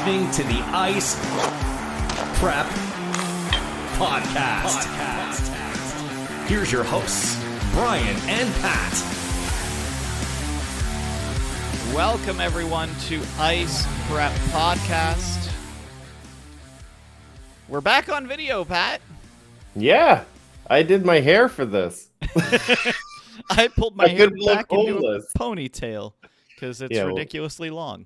listening to the Ice Prep Podcast. Here's your hosts, Brian and Pat. Welcome, everyone, to Ice Prep Podcast. We're back on video, Pat. Yeah, I did my hair for this. I pulled my hair back into homeless. a ponytail because it's ridiculously long.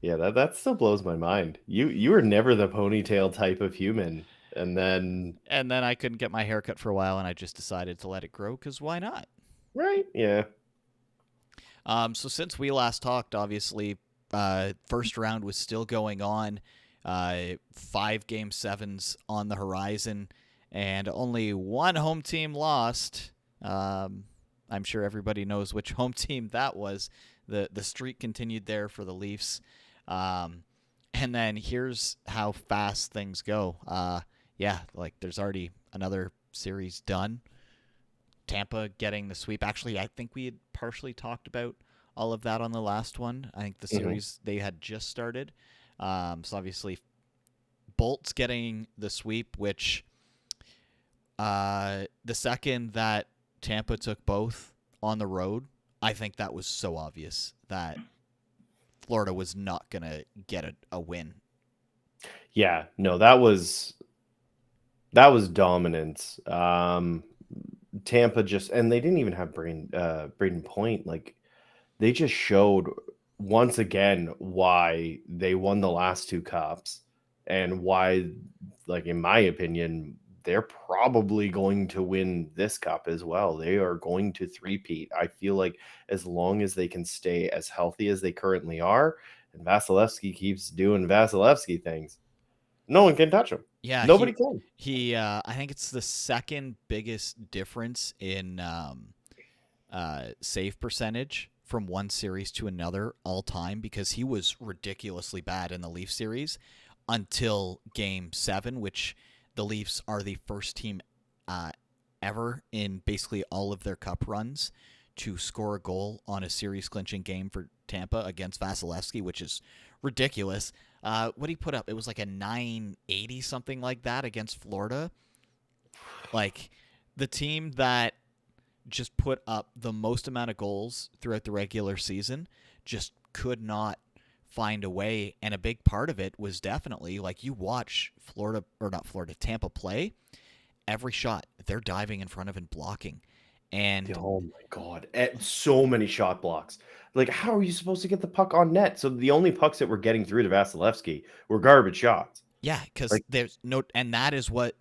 Yeah, that still blows my mind. You were never the ponytail type of human, and then I couldn't get my hair cut for a while, and I just decided to let it grow because why not? Right? Yeah. So since we last talked, obviously, first round was still going on. 5 Game 7s on the horizon, and only one home team lost. I'm sure everybody knows which home team that was. The streak continued there for the Leafs. And then here's how fast things go. There's already another series done. Tampa getting the sweep. Actually, I think we had partially talked about all of that on the last one. I think the series they had just started. So obviously, Bolts getting the sweep, which the second that Tampa took both on the road, I think that was so obvious that Florida was not going to get a win. Yeah, no, that was dominance. Tampa just, and they didn't even have Braden Point. Like, they just showed once again why they won the last 2 cups and why, like, in my opinion, they're probably going to win this cup as well. They are going to three-peat. I feel like as long as they can stay as healthy as they currently are, and Vasilevsky keeps doing Vasilevsky things, no one can touch him. Yeah, nobody can. I think it's the second biggest difference in save percentage from one series to another all time, because he was ridiculously bad in the Leaf series until Game 7, which the Leafs are the first team ever in basically all of their cup runs to score a goal on a series-clinching game for Tampa against Vasilevsky, which is ridiculous. What did he put up? It was like a 980, something like that, against Florida. Like, the team that just put up the most amount of goals throughout the regular season just could not find a way, and a big part of it was definitely, like, you watch Tampa play, every shot they're diving in front of and blocking. And oh my god, so many shot blocks. Like, how are you supposed to get the puck on net? So the only pucks that were getting through to Vasilevsky were garbage shots. Yeah, because there's no, and that is what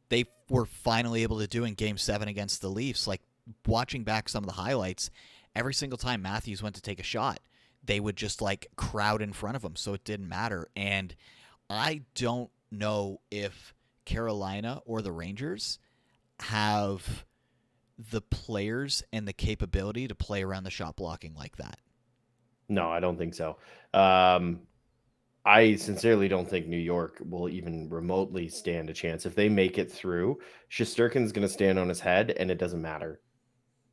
they were finally able to do in Game 7 against the Leafs. Like, watching back some of the highlights, every single time Matthews went to take a shot, they would just, like, crowd in front of him, so it didn't matter. And I don't know if Carolina or the Rangers have the players and the capability to play around the shot blocking like that. No, I don't think so. I sincerely don't think New York will even remotely stand a chance. If they make it through, Shesterkin's going to stand on his head, and it doesn't matter.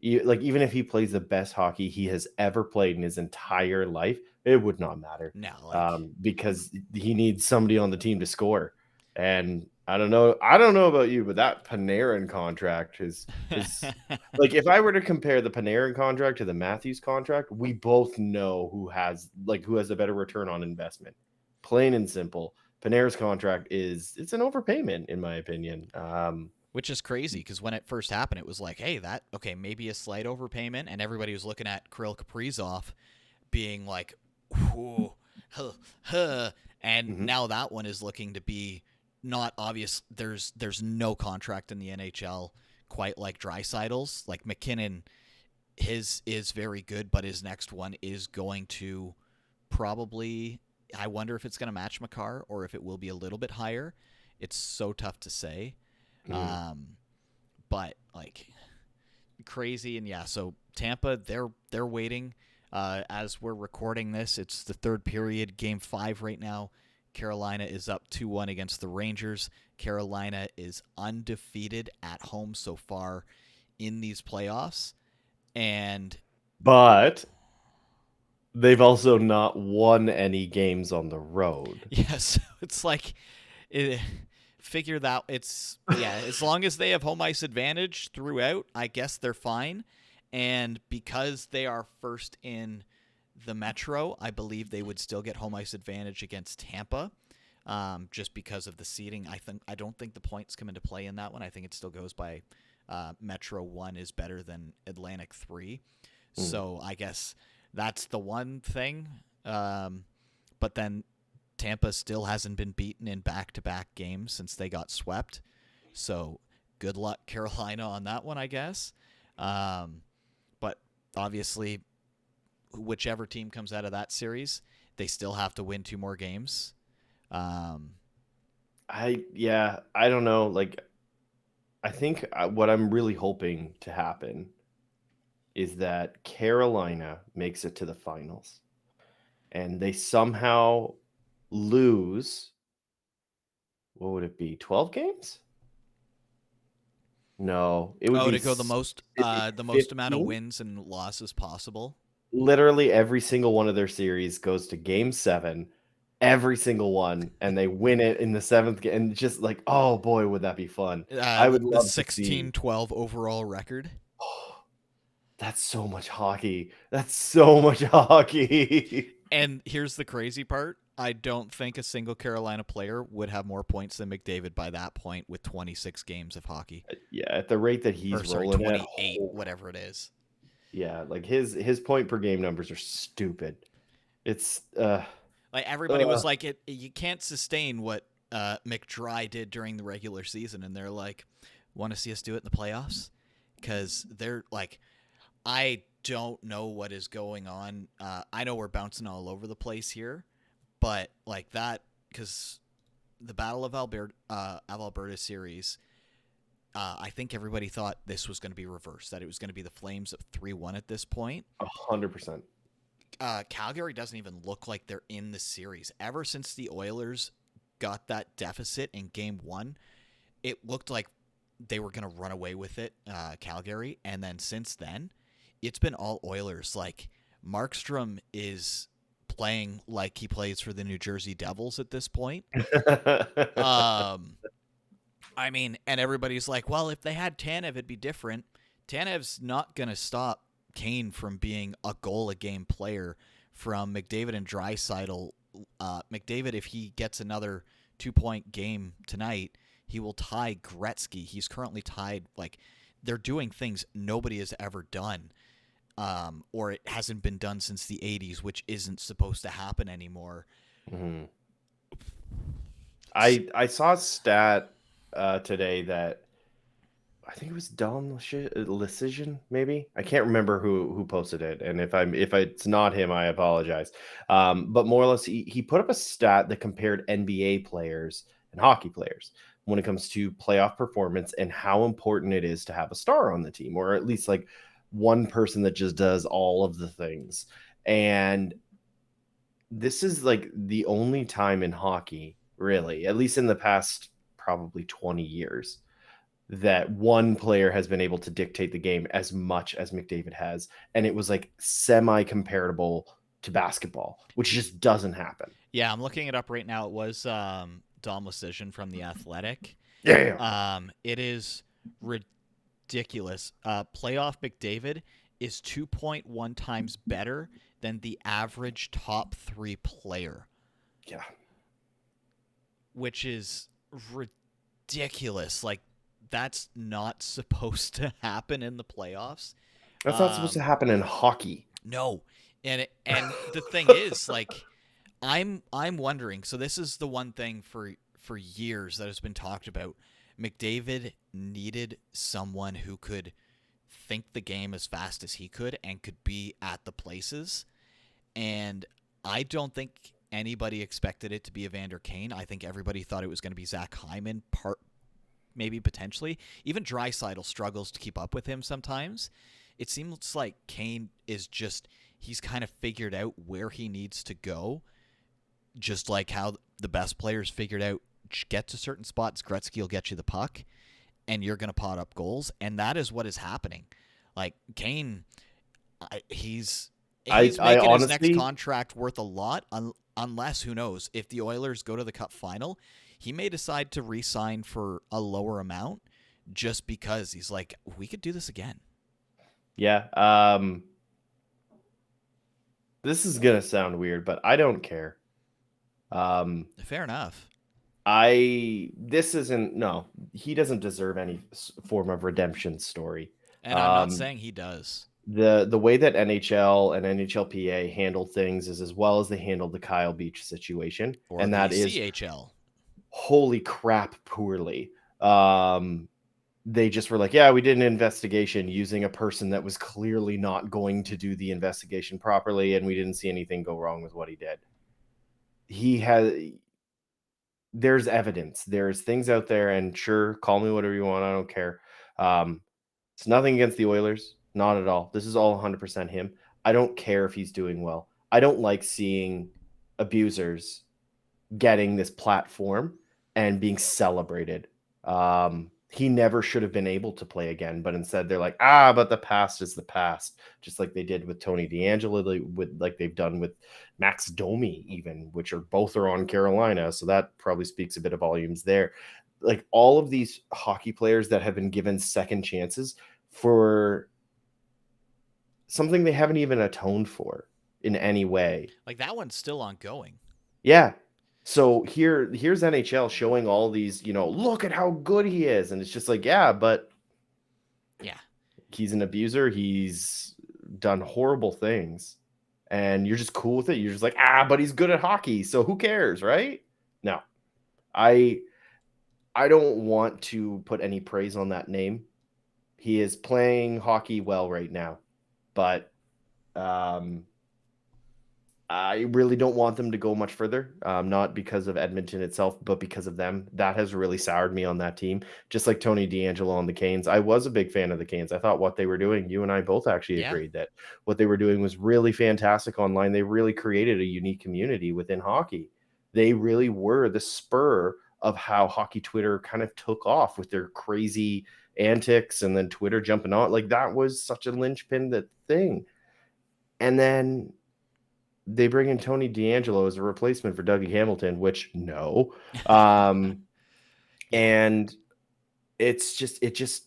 Even if he plays the best hockey he has ever played in his entire life, it would not matter. No, because he needs somebody on the team to score. And I don't know about you, but that Panarin contract is like, if I were to compare the Panarin contract to the Matthews contract, we both know who has a better return on investment. Plain and simple. Panarin's contract it's an overpayment, in my opinion. Which is crazy, because when it first happened, it was like, hey, maybe a slight overpayment, and everybody was looking at Kirill Kaprizov being like, whoo, and now that one is looking to be not obvious. There's no contract in the NHL quite like Draisaitl's. Like, McKinnon, his is very good, but his next one is going to probably, I wonder if it's going to match Makar or if it will be a little bit higher. It's so tough to say. But, like, crazy. And yeah, so Tampa, they're waiting. As we're recording this, it's the third period, Game 5 right now. Carolina is up 2-1 against the Rangers. Carolina is undefeated at home so far in these playoffs. But They've also not won any games on the road. Yes, it's like it, figure that as long as they have home ice advantage throughout, I guess they're fine. And because they are first in the Metro, I believe they would still get home ice advantage against Tampa, just because of the seeding. I don't think the points come into play in that one. I think it still goes by Metro 1 is better than Atlantic 3. So I guess that's the one thing. But then Tampa still hasn't been beaten in back-to-back games since they got swept. So good luck, Carolina, on that one, I guess. But obviously, whichever team comes out of that series, they still have to win 2 more games. I don't know. Like, I think what I'm really hoping to happen is that Carolina makes it to the finals and they somehow lose. What would it be? 12 games? No, it would Oh, be to go the most amount of 15. wins and losses possible. Literally every single one of their series goes to game 7, every single one, and they win it in the 7th game. And just like, oh boy, would that be fun. I would The love to see. 16-12 overall record. That's so much hockey. That's so much hockey. And here's the crazy part. I don't think a single Carolina player would have more points than McDavid by that point with 26 games of hockey. Yeah, at the rate that he's rolling 28, whatever it is. Yeah, like his point per game numbers are stupid. It's like everybody was like, you can't sustain what McDry did during the regular season, and they're like, want to see us do it in the playoffs? Because they're like, I don't know what is going on. I know we're bouncing all over the place here, but like that, because the Battle of Alberta series, I think everybody thought this was going to be reversed, that it was going to be the Flames at 3-1 at this point. 100%. Calgary doesn't even look like they're in the series. Ever since the Oilers got that deficit in game 1, it looked like they were going to run away with it, Calgary. And then since then, it's been all Oilers. Like, Markstrom is playing like he plays for the New Jersey Devils at this point. I mean, and everybody's like, well, if they had Tanev, it'd be different. Tanev's not going to stop Kane from being a goal-a-game player from McDavid and Draisaitl. McDavid, if he gets another 2-point game tonight, he will tie Gretzky. He's currently tied. Like, they're doing things nobody has ever done, or it hasn't been done since the 80s, which isn't supposed to happen anymore. Mm-hmm. I saw a stat today that I think it was Don Lecision, maybe. I can't remember who posted it, and if it's not him, I apologize. But more or less, he put up a stat that compared NBA players and hockey players when it comes to playoff performance and how important it is to have a star on the team, or at least like one person that just does all of the things. And this is like the only time in hockey, really, at least in the past probably 20 years, that one player has been able to dictate the game as much as McDavid has. And it was like semi-comparable to basketball, which just doesn't happen. Yeah, I'm looking it up right now. It was Dom Lecision from The Athletic. Yeah. It is ridiculous. Playoff McDavid is 2.1 times better than the average top 3 player. Yeah. Which is ridiculous. Like, that's not supposed to happen in the playoffs. That's not supposed to happen in hockey. No. And the thing is, like, I'm wondering, so this is the one thing for years that has been talked about. McDavid needed someone who could think the game as fast as he could and could be at the places. And I don't think anybody expected it to be Evander Kane. I think everybody thought it was going to be Zach Hyman, maybe potentially. Even Draisaitl struggles to keep up with him sometimes. It seems like Kane is he's kind of figured out where he needs to go, just like how the best players figured out, get to certain spots, Gretzky will get you the puck, and you're going to pot up goals, and that is what is happening. Like, Kane, he's He's I making his next honestly, contract worth a lot, unless, who knows, if the Oilers go to the Cup final, he may decide to re-sign for a lower amount just because he's like, we could do this again. yeah. This is gonna sound weird, but I don't care. Fair enough. This isn't, no, he doesn't deserve any form of redemption story. And I'm not saying he does. The way that NHL and NHLPA handle things is as well as they handled the Kyle Beach situation, Or and the that is CHL. holy crap poorly. They just were like, yeah, we did an investigation using a person that was clearly not going to do the investigation properly, and we didn't see anything go wrong with what he did. There's evidence, there's things out there, and sure, call me whatever you want, I don't care. It's nothing against the Oilers, not at all. This is all 100% him. I don't care if he's doing well. I don't like seeing abusers getting this platform and being celebrated. He never should have been able to play again, but instead they're like, but the past is the past, just like they did with Tony DeAngelo, like they've done with Max Domi, even, which are both on Carolina. So that probably speaks a bit of volumes there. Like all of these hockey players that have been given second chances for something they haven't even atoned for in any way. Like that one's still ongoing. Yeah. So here's NHL showing all these, look at how good he is. And it's just like, yeah, but yeah, he's an abuser. He's done horrible things. And you're just cool with it. You're just like, but he's good at hockey. So who cares, right? No. I don't want to put any praise on that name. He is playing hockey well right now. But I really don't want them to go much further, not because of Edmonton itself, but because of them. That has really soured me on that team, just like Tony DeAngelo on the Canes. I was a big fan of the Canes. I thought what they were doing, you and I both actually agreed that what they were doing was really fantastic online. They really created a unique community within hockey. They really were the spur of how hockey Twitter kind of took off with their crazy antics and then Twitter jumping on. Like that was such a linchpin, that thing. And then they bring in Tony DeAngelo as a replacement for Dougie Hamilton, which no. And it just,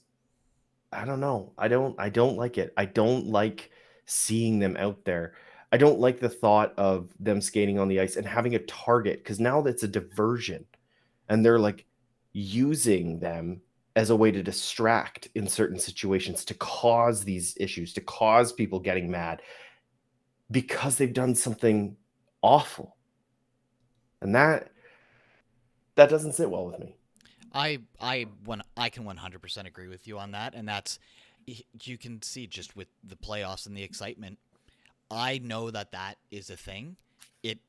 I don't know. I don't like it. I don't like seeing them out there. I don't like the thought of them skating on the ice and having a target, because now that's a diversion and they're like using them as a way to distract in certain situations, to cause these issues, to cause people getting mad because they've done something awful. And that doesn't sit well with me. I can 100% agree with you on that, and that's, you can see just with the playoffs and the excitement. I know that is a thing. It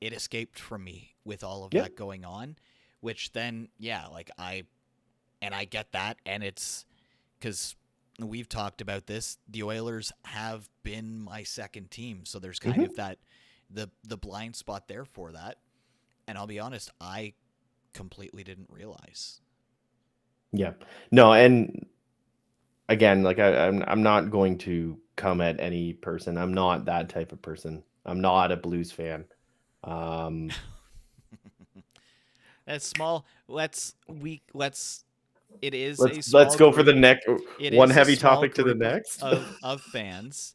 escaped from me with all of that going on, which then I get that, and it's because we've talked about this. The Oilers have been my second team, so there's kind of that the blind spot there for that. And I'll be honest, I completely didn't realize. Yeah. No, and again, like I'm not going to come at any person. I'm not that type of person. I'm not a Blues fan. That's small. Let's it is a let's small go group. for the next one heavy topic to the group next of fans.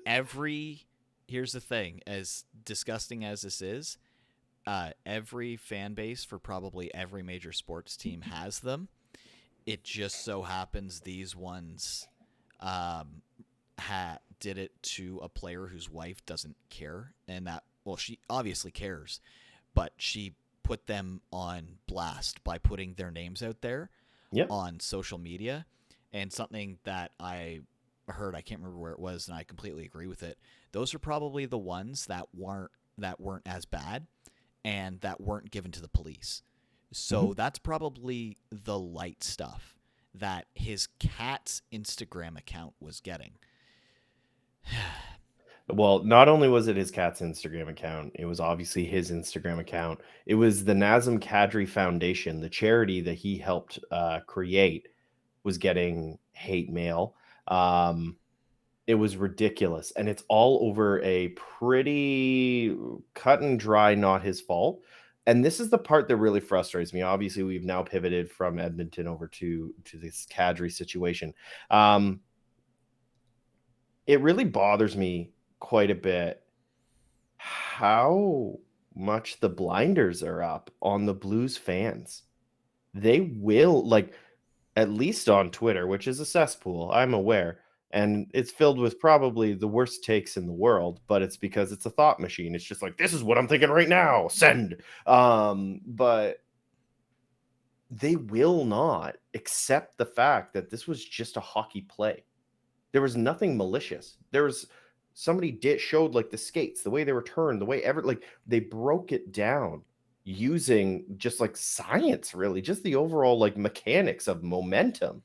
Here's the thing, as disgusting as this is, every fan base for probably every major sports team has them. It just so happens these ones did it to a player whose wife doesn't care, and she obviously cares, but she put them on blast by putting their names out there on social media. And something that I heard, I can't remember where it was, and I completely agree with it. Those are probably the ones that weren't as bad and that weren't given to the police. So that's probably the light stuff that his cat's Instagram account was getting. Well, not only was it his cat's Instagram account, it was obviously his Instagram account. It was the Nazim Kadri Foundation, the charity that he helped create, was getting hate mail. It was ridiculous, and it's all over a pretty cut and dry, not his fault. And this is the part that really frustrates me. Obviously, we've now pivoted from Edmonton over to this Kadri situation. Um, it really bothers me quite a bit how much the blinders are up on the Blues fans. They will, like, at least on Twitter, which is a cesspool, I'm aware, and it's filled with probably the worst takes in the world, but it's because it's a thought machine. It's just like, this is what I'm thinking right now. Send. But they will not accept the fact that this was just a hockey play. There was nothing malicious. There was somebody showed like the skates, the way they were turned, the way like they broke it down using just like science, really, just the overall like mechanics of momentum,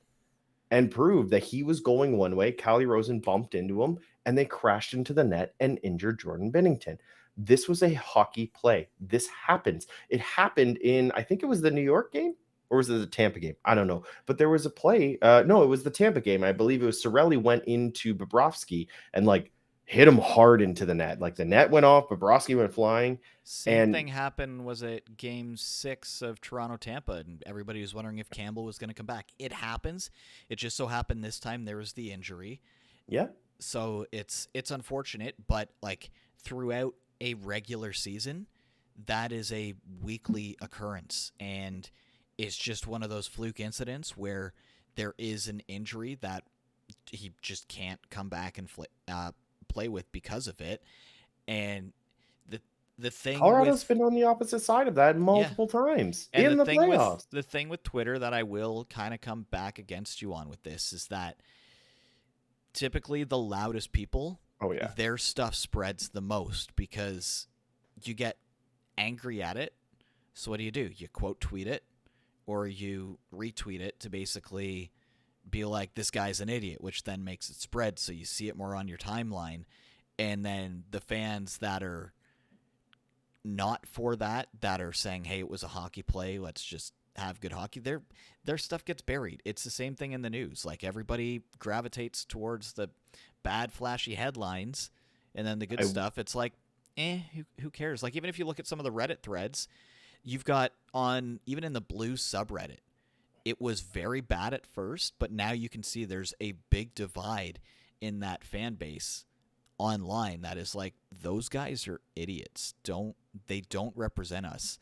and proved that he was going one way. Callie Rosen bumped into him and they crashed into the net and injured Jordan Binnington. This was a hockey play. This happens. It happened in, I think it was the New York game, or was it the Tampa game? I don't know. But there was a play. No, it was the Tampa game. I believe it was Cirelli went into Bobrovsky and like hit him hard into the net. Like the net went off, Bobrovsky went flying. Same thing happened, was it Game 6 of Toronto-Tampa, and everybody was wondering if Campbell was going to come back. It happens. It just so happened this time there was the injury. Yeah. So it's unfortunate, but like throughout a regular season, that is a weekly occurrence, and it's just one of those fluke incidents where there is an injury that he just can't come back and play with because of it. And the thing Colorado's been on the opposite side of that multiple times and in the playoffs. The thing with Twitter that I will kind of come back against you on with this is that typically the loudest people, their stuff spreads the most because you get angry at it. So what do? You quote tweet it or you retweet it to basically be like, this guy's an idiot, which then makes it spread so you see it more on your timeline. And then the fans that are not for that are saying, hey, it was a hockey play, let's just have good hockey, their stuff gets buried. It's the same thing in the news. Like, everybody gravitates towards the bad flashy headlines, and then the good stuff, it's like, who cares? Like, even if you look at some of the Reddit threads you've got on, even in the Blues subreddit, it was very bad at first, but now you can see there's a big divide in that fan base online that is like, those guys are idiots. They don't represent us.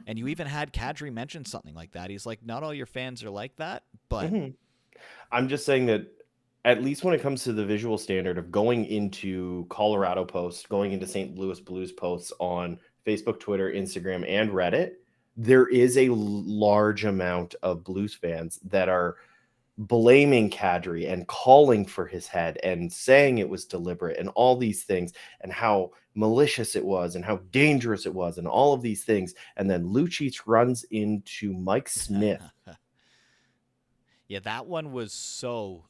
And you even had Kadri mention something like that. He's like, not all your fans are like that, but I'm just saying that at least when it comes to the visual standard of going into Colorado posts, going into St. Louis Blues posts on Facebook, Twitter, Instagram, and Reddit, there is a large amount of Blues fans that are blaming Kadri and calling for his head and saying it was deliberate and all these things and how malicious it was and how dangerous it was and all of these things. And then Lucic runs into Mike Smith. Yeah, that one was so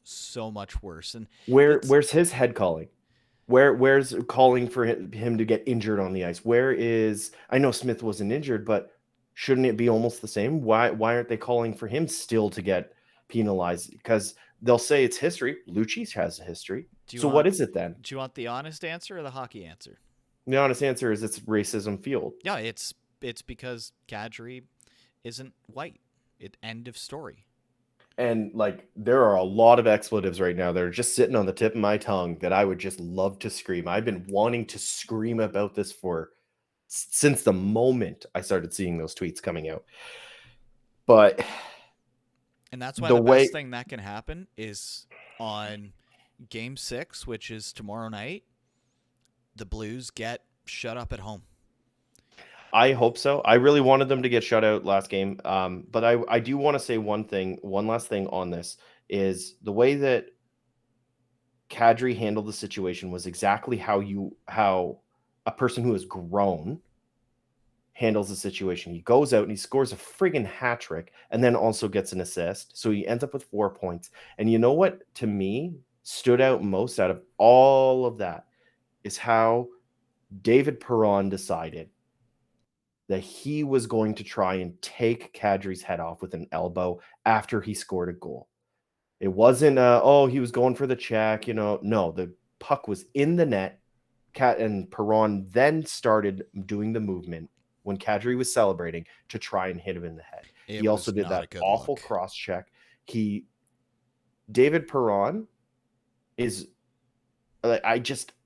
much worse. And where's his head calling? Where's calling for him to get injured on the ice? Where is, I know Smith wasn't injured, but shouldn't it be almost the same? Why aren't they calling for him still to get penalized? Because they'll say it's history. Lucic has a history. So what is it then? Do you want the honest answer or the hockey answer? The honest answer is it's racism fueled. Yeah, it's because Kadri isn't white. End of story. And like, there are a lot of expletives right now that are just sitting on the tip of my tongue that I would just love to scream. I've been wanting to scream about this since the moment I started seeing those tweets coming out. But and that's why the best thing that can happen is on Game 6, which is tomorrow night, the Blues get shut up at home. I hope so. I really wanted them to get shut out last game. But I do want to say one last thing on this is the way that Kadri handled the situation was exactly how a person who has grown handles the situation. He goes out and he scores a friggin' hat trick and then also gets an assist. So he ends up with 4 points. And you know what, to me, stood out most out of all of that is how David Perron decided that he was going to try and take Kadri's head off with an elbow after he scored a goal. It wasn't, oh, he was going for the check, No, the puck was in the net. Cat and Perron then started doing the movement when Kadri was celebrating to try and hit him in the head. It He also was did not a that good awful look. cross check. David Perron is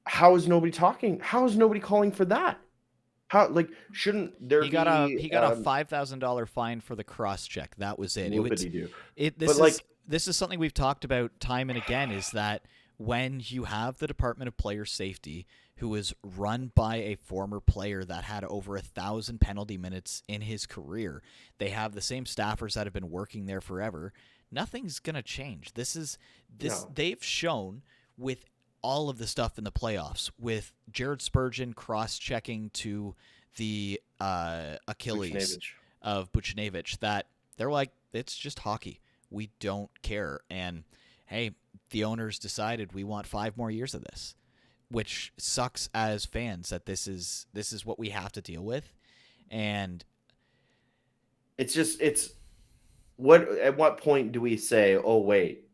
how is nobody talking? How is nobody calling for that? How, shouldn't there He got be a $5,000 fine for the cross check. That was it. whoopity do? This But is something we've talked about time and again, is that when you have the Department of Player Safety, who is run by a former player that had over 1,000 penalty minutes in his career, they have the same staffers that have been working there forever. Nothing's gonna change. No. They've shown with all of the stuff in the playoffs, with Jared Spurgeon cross-checking to the Achilles Buchnevich. of Buchnevich, that they're like, it's just hockey. We don't care. And hey, the owners decided we want 5 more years of this, which sucks as fans that this is what we have to deal with. And It's at what point do we say, oh wait,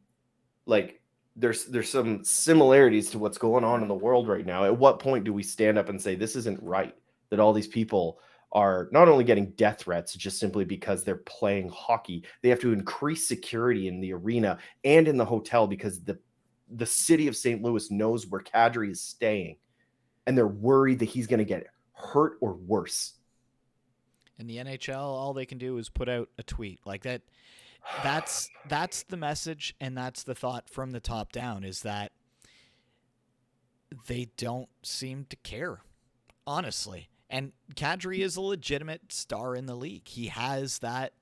there's some similarities to what's going on in the world right now? At what point do we stand up and say this isn't right, that all these people are not only getting death threats just simply because they're playing hockey, they have to increase security in the arena and in the hotel because the city of St. Louis knows where Kadri is staying, and they're worried that he's going to get hurt or worse. in the NHL, all they can do is put out a tweet like that. That's the message, and that's the thought from the top down, is that they don't seem to care, honestly. And Kadri is a legitimate star in the league. He has that.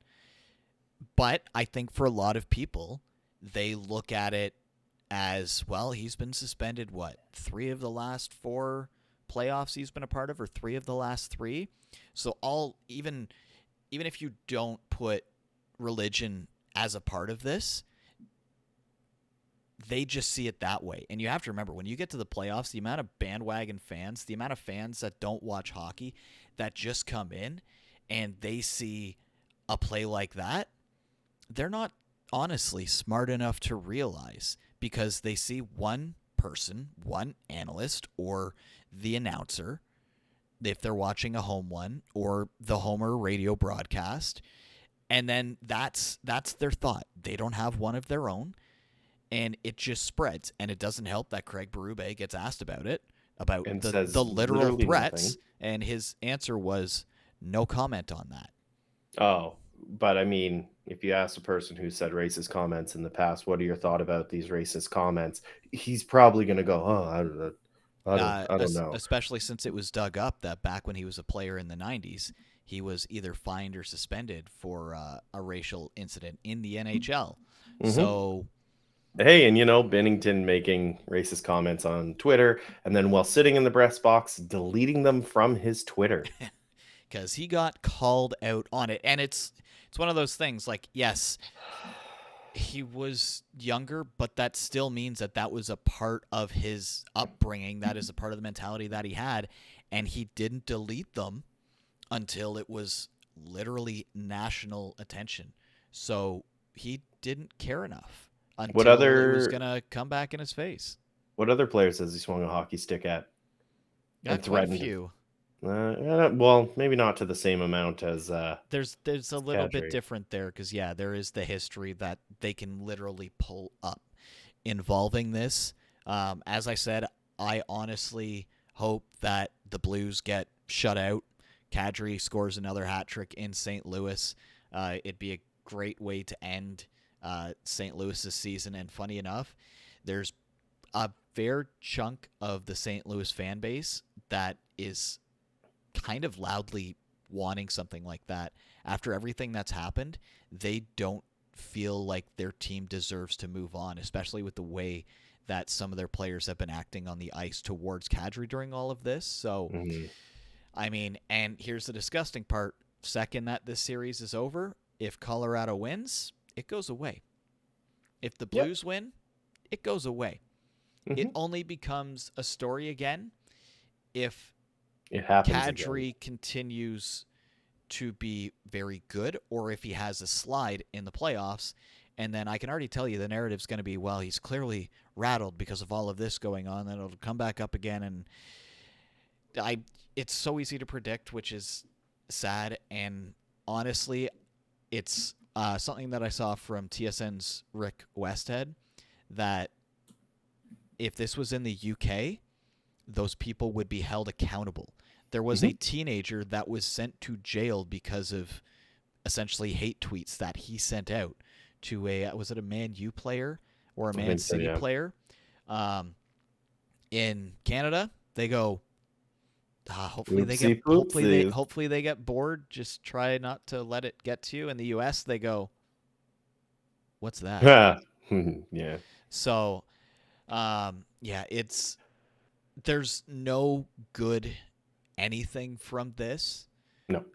But I think for a lot of people, they look at it as, well, he's been suspended, 3 of the last 4 playoffs he's been a part of, or 3 of the last 3. So even if you don't put religion as a part of this, they just see it that way. And you have to remember, when you get to the playoffs, the amount of bandwagon fans, the amount of fans that don't watch hockey, that just come in and they see a play like that, they're not honestly smart enough to realize, because they see one person, one analyst, or the announcer, if they're watching a home one, or the Homer radio broadcast, and then that's their thought. They don't have one of their own, and it just spreads. And it doesn't help that Craig Berube gets asked about it, about And the says literal literally threats, nothing. and his answer was no comment on that. Oh, but I mean, if you ask a person who said racist comments in the past, what are your thoughts about these racist comments? He's probably going to go, oh, I don't know. Especially since it was dug up that back when he was a player in the 90s, he was either fined or suspended for a racial incident in the NHL. Mm-hmm. So, hey, and Bennington making racist comments on Twitter, and then while sitting in the press box, deleting them from his Twitter. Because he got called out on it. And it's one of those things, like, yes, he was younger, but that still means that was a part of his upbringing. That is a part of the mentality that he had. And he didn't delete them until it was literally national attention. So he didn't care enough until it was going to come back in his face. What other players has he swung a hockey stick at? And threatened? Quite a few. Well, maybe not to the same amount as there's a little Kadri. bit different there, because there is the history that they can literally pull up involving this. As I said, I honestly hope that the Blues get shut out. Kadri scores another hat trick in St. Louis. It'd be a great way to end St. Louis's season. And funny enough, there's a fair chunk of the St. Louis fan base that is kind of loudly wanting something like that. After everything that's happened, they don't feel like their team deserves to move on, especially with the way that some of their players have been acting on the ice towards Kadri during all of this. So, I mean, and here's the disgusting part. Second that this series is over, if Colorado wins, it goes away. If the Blues win, it goes away. It only becomes a story again if Kadri continues to be very good, or if he has a slide in the playoffs, And then I can already tell you the narrative's going to be, well, he's clearly rattled because of all of this going on. Then it'll come back up again, and it's so easy to predict, which is sad. And honestly, it's something that I saw from TSN's Rick Westhead, that if this was in the UK, those people would be held accountable. There was a teenager that was sent to jail because of essentially hate tweets that he sent out to was it a Man U player or a Man City player? In Canada, they go, hopefully they get bored. Just try not to let it get to you. In the US, they go, what's that? Yeah. So, there's no good anything from this. No.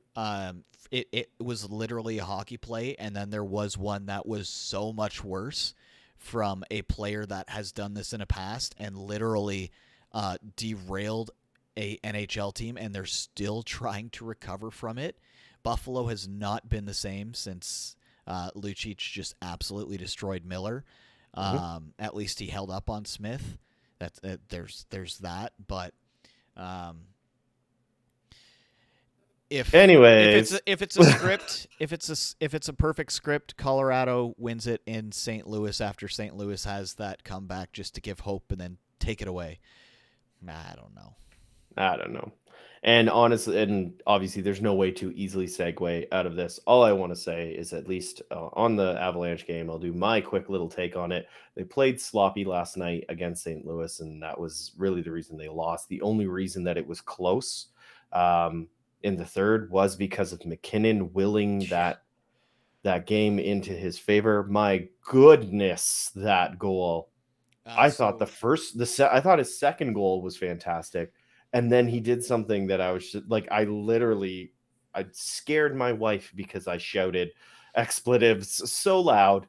It was literally a hockey play, and then there was one that was so much worse from a player that has done this in the past and literally derailed a NHL team, and they're still trying to recover from it. Buffalo has not been the same since Lucic just absolutely destroyed Miller. At least he held up on Smith. There's that, but if it's a script, if it's a perfect script, Colorado wins it in St. Louis after St. Louis has that comeback just to give hope and then take it away. I don't know. And honestly, and obviously, there's no way to easily segue out of this. All I want to say is, at least on the Avalanche game, I'll do my quick little take on it. They played sloppy last night against St. Louis, and that was really the reason they lost. The only reason that it was close in the third was because of McKinnon willing that game into his favor. My goodness, that goal! I thought I thought his second goal was fantastic. And then he did something that I was just, like, I scared my wife because I shouted expletives so loud.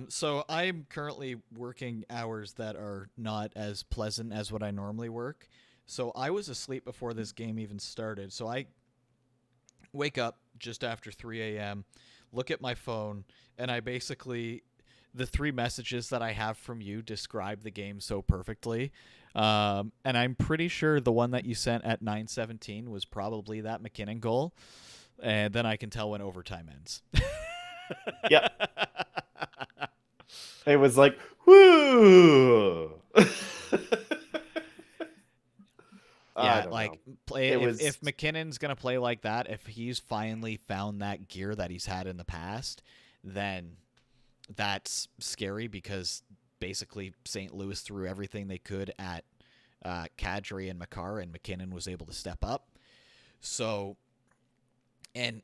So I'm currently working hours that are not as pleasant as what I normally work. So I was asleep before this game even started. So I wake up just after 3 a.m., look at my phone, and I basically, the 3 messages that I have from you describe the game so perfectly. And I'm pretty sure the one that you sent at 9:17 was probably that McKinnon goal. And then I can tell when overtime ends. Yep. It was like, whoo. Yeah, like if McKinnon's gonna play like that, if he's finally found that gear that he's had in the past, then that's scary, because basically St. Louis threw everything they could at Kadri and Makar, and McKinnon was able to step up. So, and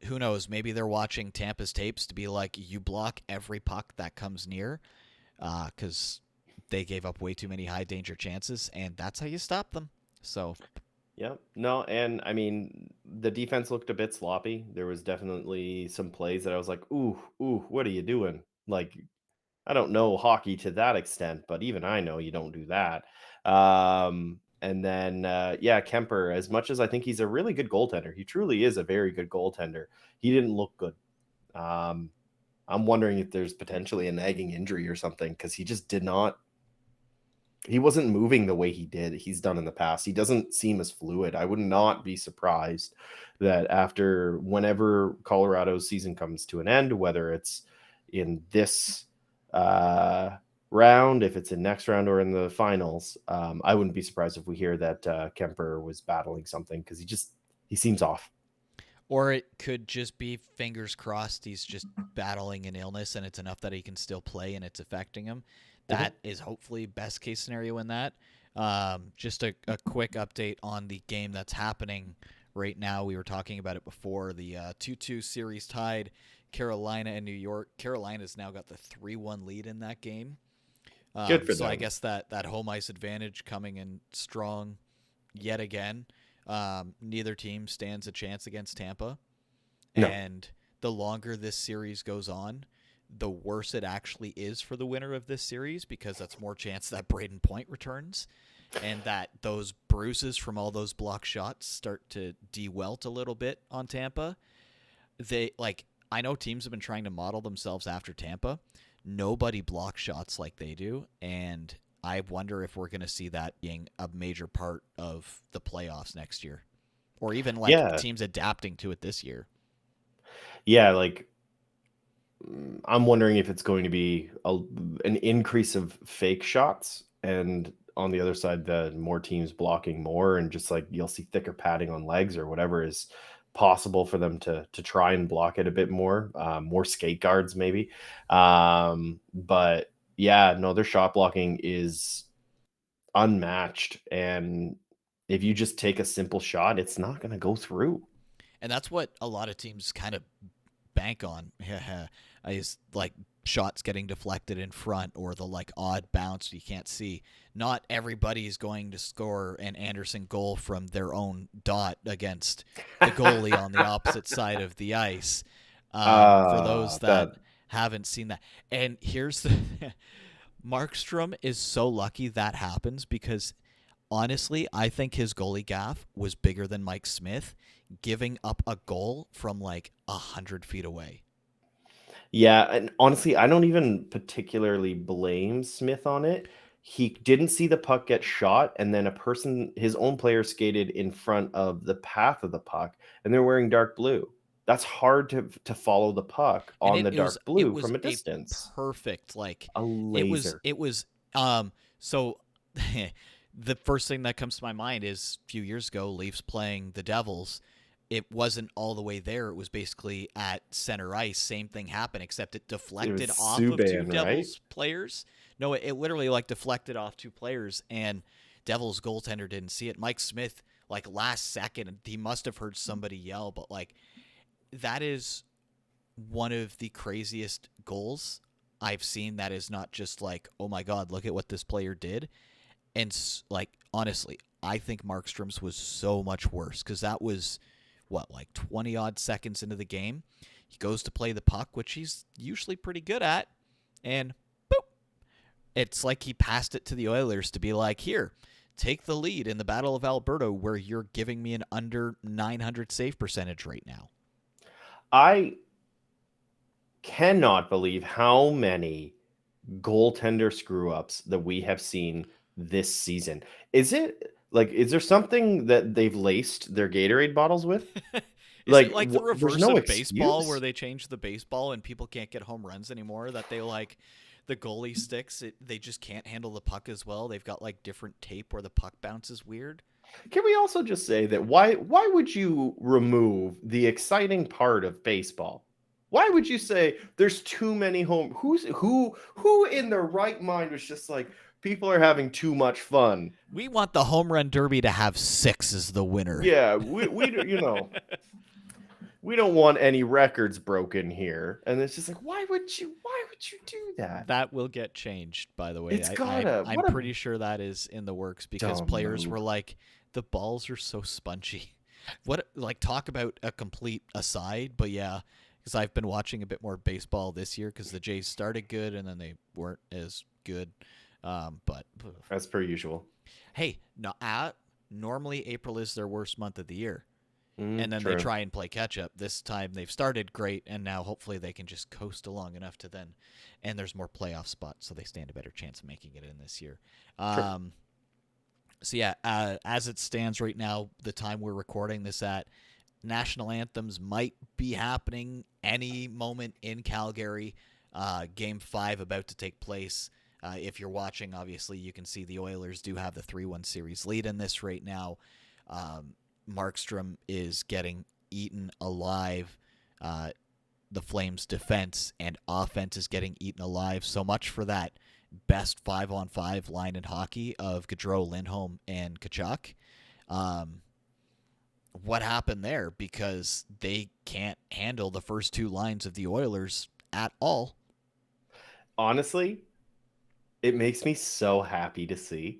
who knows? Maybe they're watching Tampa's tapes to be like, you block every puck that comes near, because they gave up way too many high danger chances, and that's how you stop them. So, yeah, no, and I mean, the defense looked a bit sloppy. There was definitely some plays that I was like, ooh, what are you doing? Like, I don't know hockey to that extent, but even I know you don't do that. And then, Kemper, as much as I think he's a really good goaltender, he truly is a very good goaltender. He didn't look good. I'm wondering if there's potentially a nagging injury or something, because he just did not. He wasn't moving the way he's done in the past. He doesn't seem as fluid. I would not be surprised that after whenever Colorado's season comes to an end, whether it's in this round, if it's in next round, or in the finals, I wouldn't be surprised if we hear that Kemper was battling something, because he seems off. Or it could just be, fingers crossed, he's just battling an illness and it's enough that he can still play and it's affecting him. That is hopefully best case scenario in that. Just a quick update on the game that's happening right now. We were talking about it before. The 2-2 series tied Carolina and New York. Carolina's now got the 3-1 lead in that game. Good for them. So I guess that home ice advantage coming in strong yet again. Neither team stands a chance against Tampa. No. And the longer this series goes on, the worse it actually is for the winner of this series, because that's more chance that Braden Point returns, and that those bruises from all those block shots start to de-welt a little bit on Tampa. I know teams have been trying to model themselves after Tampa. Nobody blocks shots like they do, and I wonder if we're going to see that being a major part of the playoffs next year, or even like Yeah, teams adapting to it this year. yeah. Like I'm wondering if it's going to be an increase of fake shots, and on the other side, the more teams blocking more, and just like you'll see thicker padding on legs or whatever is possible for them to try and block it a bit more, more skate guards maybe. But yeah, no, their shot blocking is unmatched, and if you just take a simple shot, it's not going to go through. And that's what a lot of teams kind of bank on. Is like shots getting deflected in front or the like odd bounce you can't see. Not everybody is going to score an Anderson goal from their own dot against the goalie on the opposite side of the ice. For those that That haven't seen that, and here's the Markstrom is so lucky that happens because honestly, I think his goalie gaff was bigger than Mike Smith, giving up a goal from like 100 feet away. Yeah, and honestly, I don't even particularly blame Smith on it. He didn't see the puck get shot, and then his own player skated in front of the path of the puck, and they're wearing dark blue. That's hard to follow the puck And on the it was dark it blue was from a a distance. perfect like A laser. it was so the first thing that comes to my mind is a few years ago Leafs playing the Devils. It wasn't all the way there. It was basically at center ice. Same thing happened, except it It was deflected off of two Subban, right? Devils players. No, it literally like deflected off two players, and Devils goaltender didn't see it. Mike Smith, like last second, he must have heard somebody yell, but like that is one of the craziest goals I've seen. That is not just like, oh my god, look at what this player did. And like honestly, I think Markstrom's was so much worse because that was what like 20 odd seconds into the game. He goes to play the puck, which he's usually pretty good at, and boop, it's like he passed it to the Oilers to be like, here, take the lead in the Battle of Alberta, where you're giving me an under 900 save percentage right now. I cannot believe how many goaltender screw ups that we have seen this season. Is there something that they've laced their Gatorade bottles with? Is it like the There's reverse no of baseball where excuse. they changed the baseball and people can't get home runs anymore? That they like the goalie sticks, they just can't handle the puck as well. They've got like different tape where the puck bounces weird. Can we also just say that why would you remove the exciting part of baseball? Why would you say there's too many home who in their right mind was just like people are having too much fun? We want the home run derby to have six as the winner. Yeah, we don't want any records broken here. And it's just like why would you do that? That will get changed, by the way. It's gotta I'm what a pretty sure that is in the works because dumb players move. were like, the balls are so spongy. What like talk about a complete aside, but yeah, because I've been watching a bit more baseball this year because the Jays started good and then they weren't as good. But As per usual. hey, no, normally April is their worst month of the year, and then they True. try and play catch up. This time they've started great, and now hopefully they can just coast along enough to then, and there's more playoff spots, so they stand a better chance of making it in this year. True. So yeah, as it stands right now, the time we're recording this at, national anthems might be happening any moment in Calgary. Game 5 about to take place. If you're watching, obviously you can see the Oilers do have the 3-1 series lead in this right now. Markstrom is getting eaten alive. The Flames' defense and offense is getting eaten alive. So much for that best 5-on-5 line in hockey of Gaudreau, Lindholm, and Kachuk. What happened there? Because they can't handle the first two lines of the Oilers at all. Honestly, it makes me so happy to see.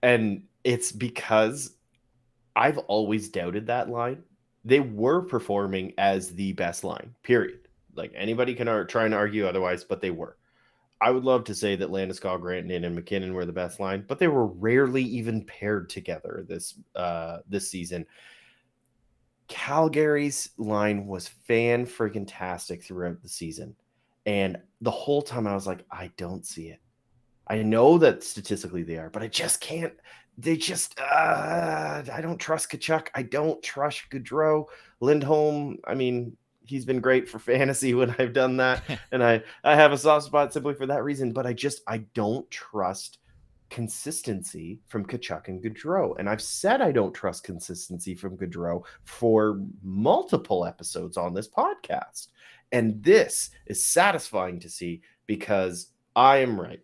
And it's because I've always doubted that line. They were performing as the best line, period. Like anybody can try and argue otherwise, but they were. I would love to say that Landeskog, Grantanen, and McKinnon were the best line, but they were rarely even paired together this season. Calgary's line was fan-freaking-tastic throughout the season, and the whole time I was like, "I don't see it." I know that statistically they are, but I just can't. They just, I don't trust Kachuk. I don't trust Gaudreau. Lindholm, I mean, he's been great for fantasy when I've done that, and I have a soft spot simply for that reason. But I don't trust consistency from Kachuk and Gaudreau. And I've said I don't trust consistency from Gaudreau for multiple episodes on this podcast. And this is satisfying to see because I am right.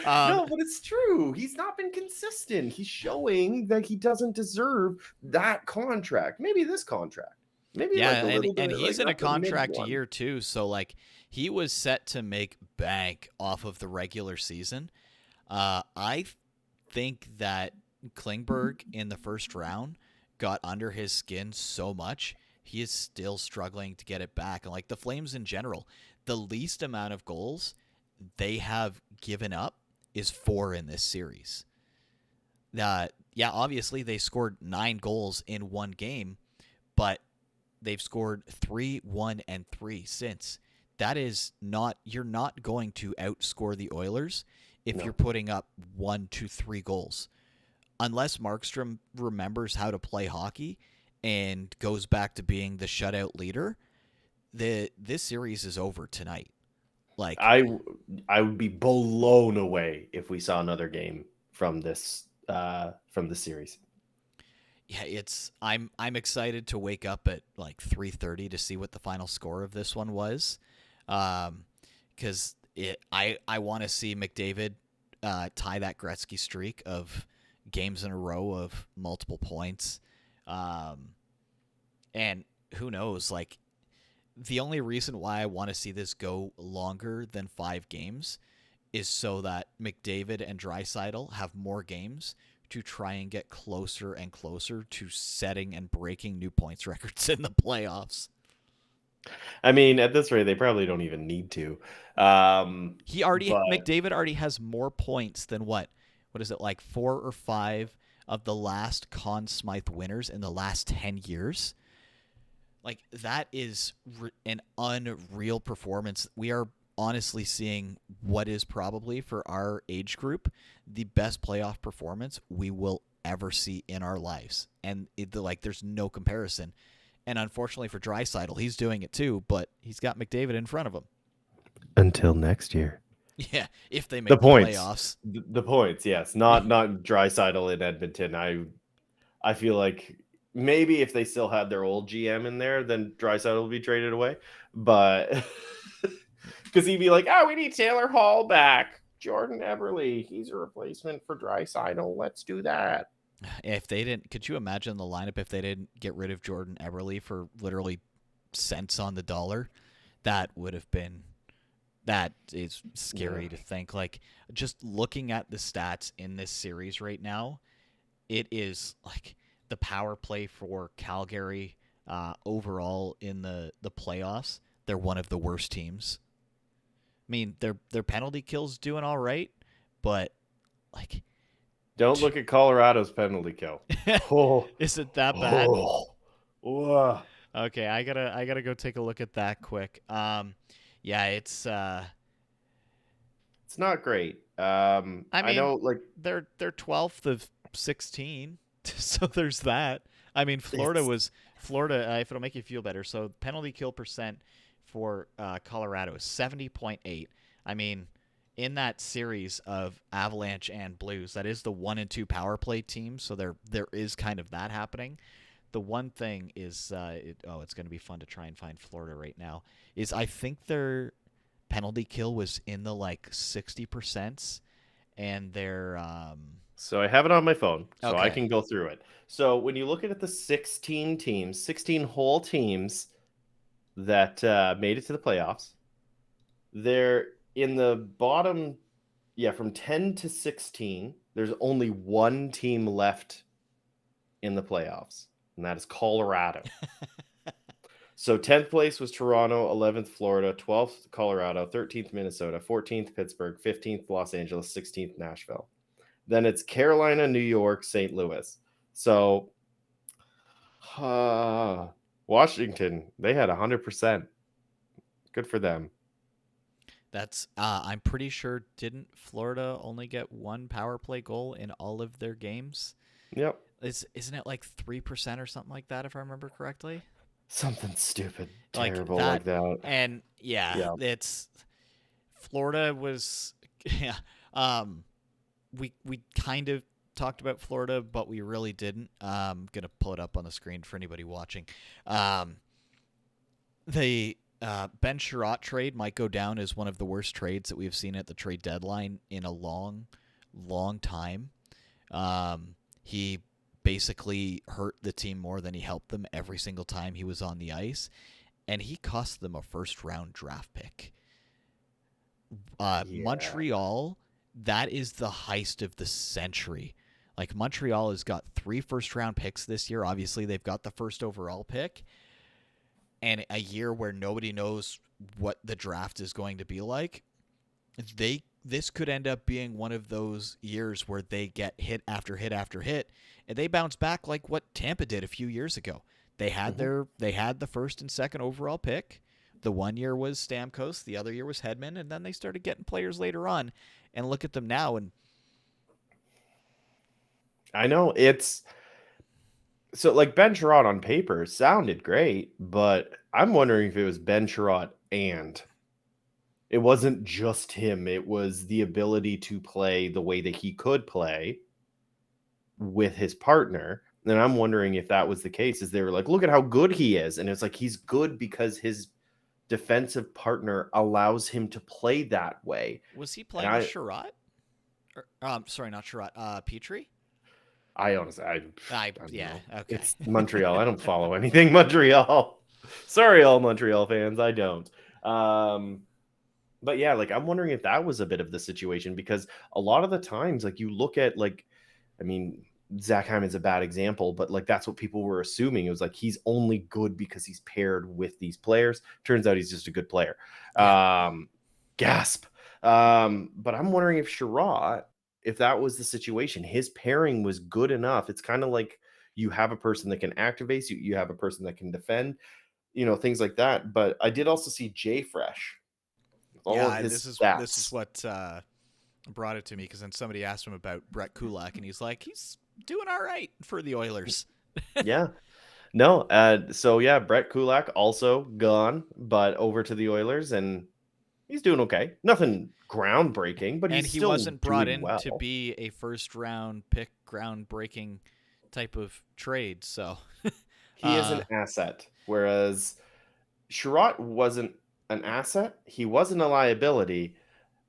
No, but it's true. He's not been consistent. He's showing that he doesn't deserve that contract. Maybe this contract. Maybe Yeah, like a little and bit he's like in a up the mid contract one. year too, so like he was set to make bank off of the regular season. I think that Klingberg in the first round got under his skin so much, he is still struggling to get it back. And like the Flames in general, the least amount of goals they have given up is 4 in this series. Yeah, obviously they scored 9 goals in one game, but they've scored 3, 1, and 3 since. That is not, you're not going to outscore the Oilers if you're No. putting up 1, 2, 3 goals. Unless Markstrom remembers how to play hockey and goes back to being the shutout leader, this series is over tonight. Like, I would be blown away if we saw another game from this series. yeah, I'm excited to wake up at like 3:30 to see what the final score of this one was, because I want to see McDavid tie that Gretzky streak of games in a row of multiple points, and who knows, like the only reason why I want to see this go longer than 5 games is so that McDavid and Draisaitl have more games to try and get closer and closer to setting and breaking new points records in the playoffs. I mean, at this rate, they probably don't even need to. But McDavid already has more points than what is it, like 4 or 5 of the last Conn Smythe winners in the last 10 years? Like that is an unreal performance. We are honestly seeing what is probably for our age group the best playoff performance we will ever see in our lives, and there's no comparison. And unfortunately for Draisaitl, he's doing it too, but he's got McDavid in front of him. until next year. Yeah, if they The make the points. playoffs. The points, yes. Not Draisaitl in Edmonton. I feel like maybe if they still had their old GM in there, then Draisaitl would be traded away. But because he'd be like, "Oh, we need Taylor Hall back. Jordan Eberle, he's a replacement for Draisaitl. Let's do that." If they didn't, could you imagine the lineup if they didn't get rid of Jordan Eberle for literally cents on the dollar? That would have been. That is scary to think. Like, just looking at the stats in this series right now, it is like the power play for Calgary overall in the playoffs. They're one of the worst teams. I mean, their penalty kills doing all right, but like, Don't look at Colorado's penalty kill. Oh, is it that bad? oh. Okay, I gotta go take a look at that quick. Yeah, it's It's not great. I I mean, know, like they're 12th of 16, so there's that. I mean, Florida. If it'll make you feel better. So penalty kill percent for Colorado is 70.8. I mean, in that series of Avalanche and Blues, that is the 1 and 2 power play teams. So there is kind of that happening. The one thing is, it's going to be fun to try and find Florida right now. Is I think their penalty kill was in the like 60%, and their so I have it on my phone, so I okay. can go through it. So when you look at the 16 teams, 16 whole teams that made it to the playoffs, they're in the bottom, yeah, from 10 to 16. There's only one team left in the playoffs, and that is Colorado. So 10th place was Toronto, 11th Florida, 12th Colorado, 13th Minnesota, 14th Pittsburgh, 15th Los Angeles, 16th Nashville. Then it's Carolina, New York, St. Louis. So, Washington, they had 100%. Good for them. That's I'm pretty sure didn't Florida only get one power play goal in all of their games? Yep. Isn't it like 3% or something like that if I remember correctly? Something stupid, Like terrible that, like that. and yeah, Yeah. it's Florida was yeah. Um, we kind of talked about Florida, but we really didn't. Gonna pull it up on the screen for anybody watching. Um, the Ben Sherratt trade might go down as one of the worst trades that we've seen at the trade deadline in a long, long time. He basically hurt the team more than he helped them every single time he was on the ice, and he cost them a first round draft pick. Yeah. Montreal, that is the heist of the century. Like Montreal has got 3 first round picks this year. Obviously, they've got the first overall pick, and a year where nobody knows what the draft is going to be like. This could end up being one of those years where they get hit after hit after hit, and they bounce back like what Tampa did a few years ago. They had the first and second overall pick. The one year was Stamkos, the other year was Hedman, and then they started getting players later on. And look at them now. And I know it's so like Ben Sherratt on paper sounded great, but I'm wondering if it was Ben Sherratt and it wasn't just him. It was the ability to play the way that he could play with his partner. And I'm wondering if that was the case. Is they were like, look at how good he is. And it's like he's good because his defensive partner allows him to play that way. was he And playing with Sherratt? Sorry, not Sherratt. Petrie. I honestly, I don't Yeah. know. Okay. It's Montreal. I don't follow anything Montreal. Sorry, all Montreal fans. I don't. Um, but yeah, like I'm wondering if that was a bit of the situation because a lot of the times, like you look at like, I mean, Zach Hyman's a bad example, but like that's what people were assuming. It was like he's only good because he's paired with these players. Turns out he's just a good player. Yeah. Gasp. But I'm wondering if Sherratt, if that was the situation, his pairing was good enough. It's kind of like you have a person that can activate, you have a person that can defend, things like that. But I did also see Jay Fresh with all of Yeah. his This is stats. what brought it to me because then somebody asked him about Brett Kulak, and he's like, he's doing all right for the Oilers. Yeah. No, so yeah, Brett Kulak also gone, but over to the Oilers, and he's doing okay. Nothing groundbreaking, but And he's he still wasn't brought doing in to well. be a first round pick, groundbreaking type of trade. So, He is uh, an asset, whereas Sherratt wasn't an asset. He wasn't a liability.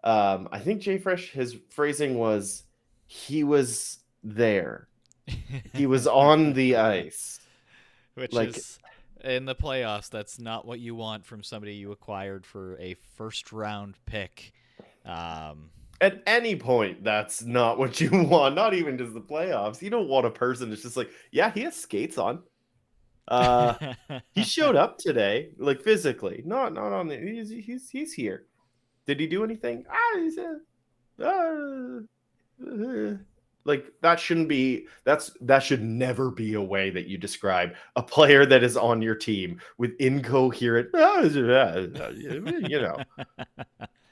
I think Jay Fresh, his phrasing was, he was there. He was on the ice. which Like is in the playoffs, that's not what you want from somebody you acquired for a first round pick. Um, at any point, that's not what you want. Not even just the playoffs. You don't want a person that's just like, yeah, he has skates on. Uh, he showed up today, like physically. Not on the. He's here. Did he do anything? Like that shouldn't be. That should never be a way that you describe a player that is on your team with incoherent.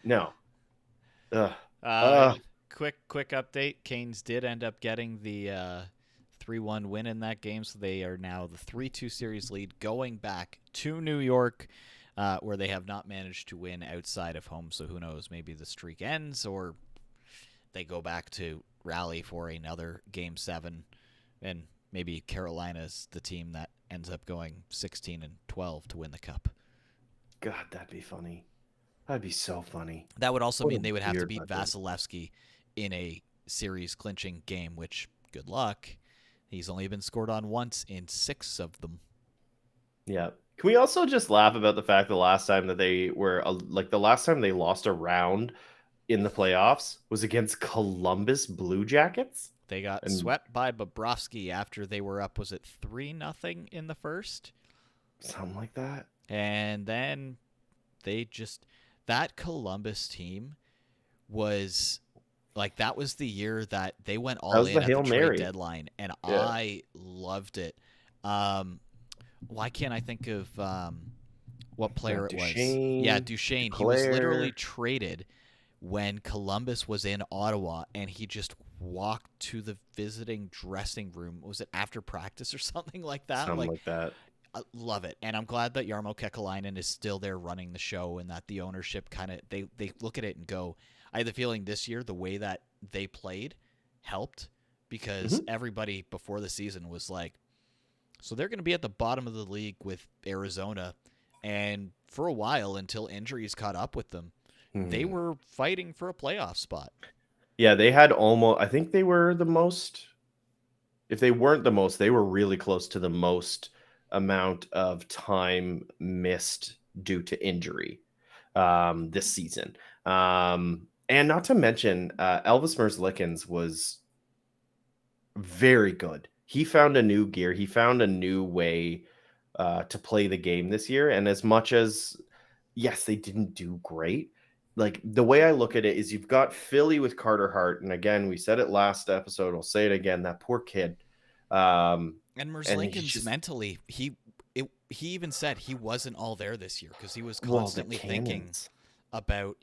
No. Ugh. uh, Uh, quick update. Canes did end up getting the 3-1 win in that game, so they are now the 3-2 series lead going back to New York, where they have not managed to win outside of home. So who knows? Maybe the streak ends or they go back to rally for another Game 7, and maybe Carolina's the team that ends up going 16-12 to win the cup. God, that'd be funny. That'd be so funny. That would also What mean a they would have to weird beat legend. Vasilevsky in a series clinching game, which, good luck. He's only been scored on once in 6 of them. Yeah. Can we also just laugh about the fact the last time that they were like the last time they lost a round in the playoffs was against Columbus Blue Jackets? They got And swept by Bobrovsky after they were up, was it 3-0 in the first? something like that. And then they just, that Columbus team was Like that was the year that they went That all was the in at the Hail trade Mary. deadline, and Yeah. I loved it. Um, why can't I think of what player it was? Yeah, Duchesne, Duchesne. He was literally Duclair. traded when Columbus was in Ottawa, and he just walked to the visiting dressing room. Was it after practice or something like that? Something Like, like that. I love it, and I'm glad that Jarmo Kekalainen is still there running the show, and that the ownership kind of they look at it and go. I had the feeling this year the way that they played helped because Hmm. everybody before the season was like, so they're going to be at the bottom of the league with Arizona, and for a while until injuries caught up with them, they Hmm. were fighting for a playoff spot. Yeah, they had almost. I think they were the most. If they weren't the most, they were really close to the most amount of time missed due to injury this season. And not to mention, Elvis Merzlikins was very good. He found a new gear. He found a new way to play the game this year. And as much as, yes, they didn't do great, like the way I look at it is you've got Philly with Carter Hart. And again, we said it last episode. I'll say it again. That poor kid. And And he's Merzlikins just, mentally, he even said he wasn't all there this year because he was well, the constantly thinking cannons. about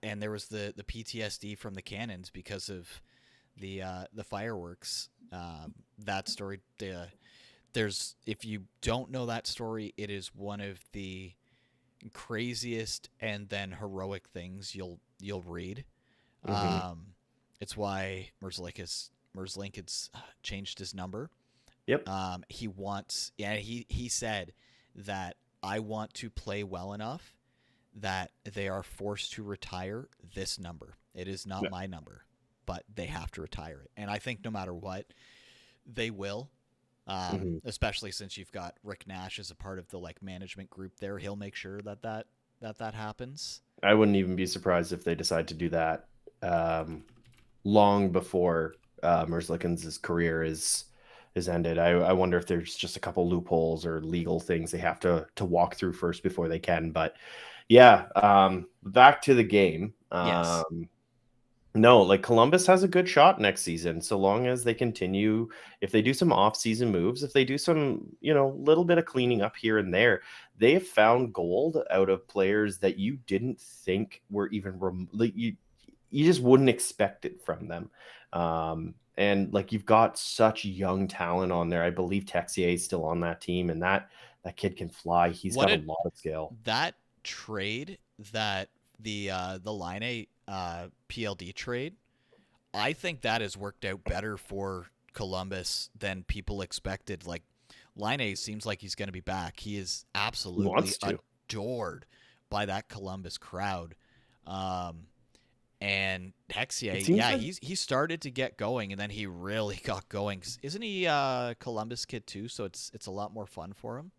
and there was the PTSD from the cannons because of the fireworks. That story, there's if you don't know that story, it is one of the craziest and then heroic things you'll read. Hmm. Um, it's why Merzlikins changed his number. Yep. He wants, yeah, he said that I want to play well enough that they are forced to retire this number. It is not Yeah. my number, but they have to retire it. And I think no matter what, they will. Hmm. Especially since you've got Rick Nash as a part of the like management group there, he'll make sure that happens. I wouldn't even be surprised if they decide to do that um, long before Merzlikins' career is ended. I wonder if there's just a couple loopholes or legal things they have to walk through first before they can. But yeah, back to the game. Yes. No, like Columbus has a good shot next season, so long as they continue. If they do some off-season moves, if they do some, little bit of cleaning up here and there, they have found gold out of players that you didn't think were even like you just wouldn't expect it from them. And like you've got such young talent on there. I believe Texier is still on that team, and that kid can fly. He's What got a did lot of skill. that trade that the Line PLD trade? I think that has worked out better for Columbus than people expected. Like Line seems like he's going to be back. He is He absolutely wants to. adored by that Columbus crowd. Um, and It Hexier, seems yeah, like he started to get going, and then he really got going. Isn't he Columbus kid too? So it's a lot more fun for him.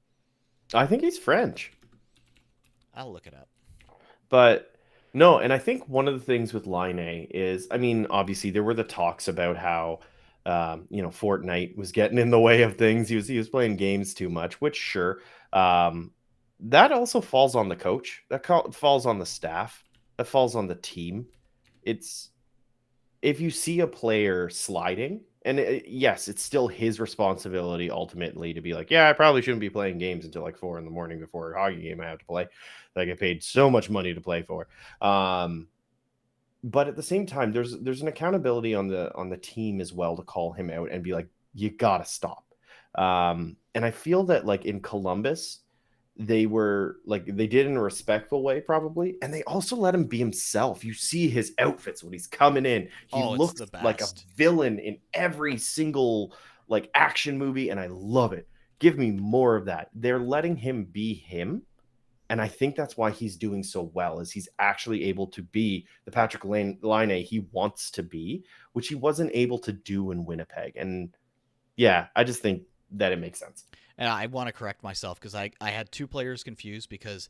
I think he's French. I'll look it up. But no, and I think one of the things with Line A is, I mean, obviously there were the talks about how, Fortnite was getting in the way of things. He was playing games too much, which sure, um, that also falls on the coach. Falls on the staff. That falls on the team. It's if you see a player sliding, and yes, it's still his responsibility ultimately to be like, yeah, I probably shouldn't be playing games until like 4 in the morning before a hockey game I have to play that I get paid so much money to play for. Um, but at the same time, there's an accountability on the team as well to call him out and be like, you gotta stop. And I feel that like in Columbus, they were like they did in a respectful way, probably, and they also let him be himself. You see his outfits when he's coming in, he Oh, it's looks the like a best. villain in every single like action movie, and I love it. Give me more of that. They're letting him be him, and I think that's why he's doing so well, is he's actually able to be the Patrick Laine he wants to be, which he wasn't able to do in Winnipeg. And yeah, I just think that it makes sense. And I want to correct myself because I had two players confused because